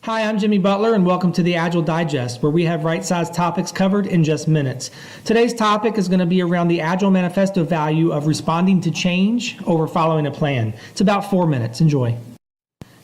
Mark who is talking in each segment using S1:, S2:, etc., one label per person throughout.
S1: Hi, I'm Jimmy Butler, and welcome to the Agile Digest, where we have right-sized topics covered in just minutes. Today's topic is going to be around the Agile manifesto value of responding to change over following a plan. It's about 4 minutes. Enjoy.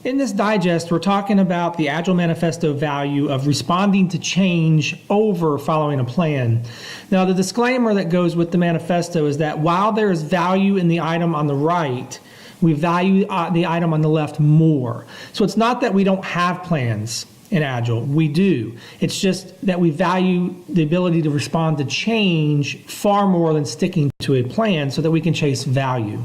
S1: In this digest, we're talking about the Agile manifesto value of responding to change over following a plan. Now, the disclaimer that goes with the manifesto is that while there is value in the item on the right, we value the item on the left more. So it's not that we don't have plans in Agile. We do. It's just that we value the ability to respond to change far more than sticking to a plan so that we can chase value.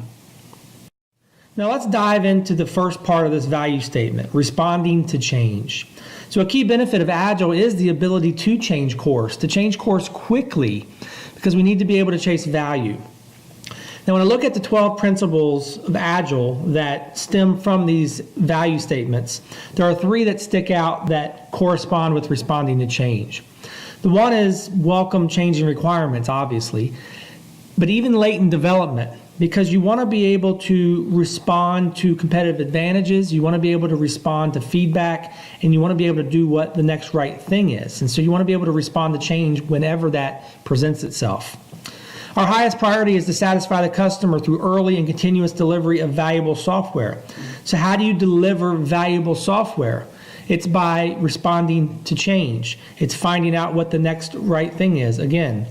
S1: Now let's dive into the first part of this value statement, responding to change. So a key benefit of Agile is the ability to change course quickly, because we need to be able to chase value. Now, when I look at the 12 principles of Agile that stem from these value statements, there are 3 that stick out that correspond with responding to change. The one is welcome changing requirements, obviously, but even latent development, because you want to be able to respond to competitive advantages, you want to be able to respond to feedback, and you want to be able to do what the next right thing is. And so you want to be able to respond to change whenever that presents itself. Our highest priority is to satisfy the customer through early and continuous delivery of valuable software. So how do you deliver valuable software? It's by responding to change. It's finding out what the next right thing is, again.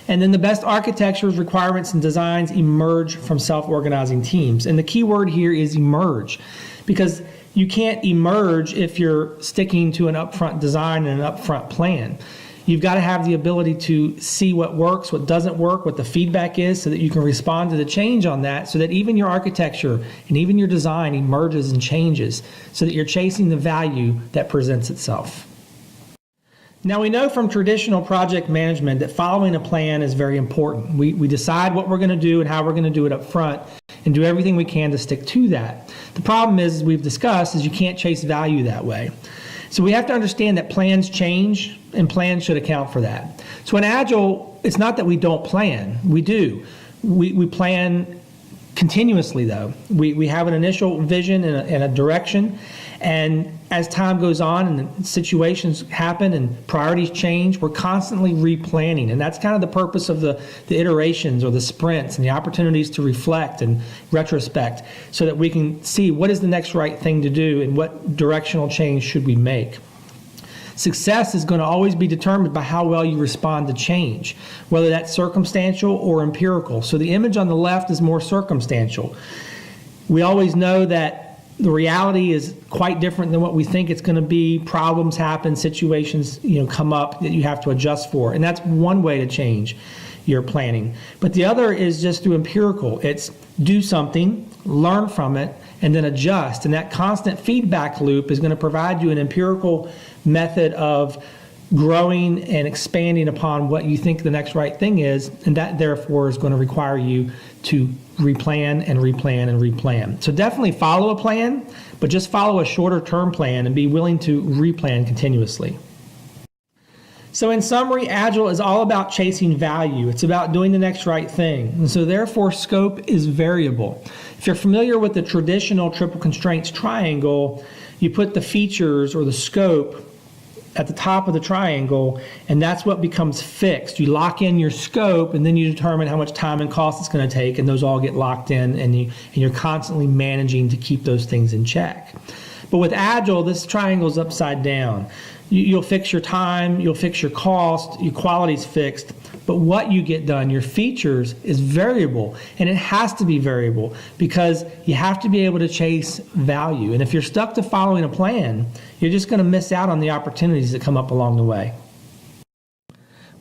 S1: And then the best architectures, requirements, and designs emerge from self-organizing teams. And the key word here is emerge, because you can't emerge if you're sticking to an upfront design and an upfront plan. You've got to have the ability to see what works, what doesn't work, what the feedback is, so that you can respond to the change on that, so that even your architecture and even your design emerges and changes, so that you're chasing the value that presents itself. Now, we know from traditional project management that following a plan is very important. We decide what we're going to do and how we're going to do it up front and do everything we can to stick to that. The problem is, as we've discussed, is you can't chase value that way. So we have to understand that plans change, and plans should account for that. So in Agile, it's not that we don't plan. We do. We plan continuously, though. We have an initial vision and a direction, and as time goes on and situations happen and priorities change, we're constantly replanning. And that's kind of the purpose of the iterations or the sprints and the opportunities to reflect and retrospect, so that we can see what is the next right thing to do and what directional change should we make. Success is going to always be determined by how well you respond to change, whether that's circumstantial or empirical. So the image on the left is more circumstantial. We always know that the reality is quite different than what we think it's going to be. Problems happen, situations come up that you have to adjust for, and that's one way to change your planning. But the other is just through empirical. It's do something, learn from it, and then adjust. And that constant feedback loop is going to provide you an empirical method of growing and expanding upon what you think the next right thing is, and that therefore is going to require you to replan and replan and replan. So definitely follow a plan, but just follow a shorter term plan and be willing to replan continuously. So in summary, Agile is all about chasing value. It's about doing the next right thing. And so therefore, scope is variable. If you're familiar with the traditional triple constraints triangle, you put the features or the scope at the top of the triangle, and that's what becomes fixed. You lock in your scope, and then you determine how much time and cost it's going to take, and those all get locked in, and you're constantly managing to keep those things in check. But with Agile, this triangle is upside down. You'll fix your time, you'll fix your cost, your quality's fixed, but what you get done, your features, is variable, and it has to be variable because you have to be able to chase value. And if you're stuck to following a plan, you're just going to miss out on the opportunities that come up along the way.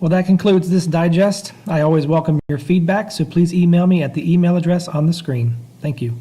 S1: Well, that concludes this digest. I always welcome your feedback, so please email me at the email address on the screen. Thank you.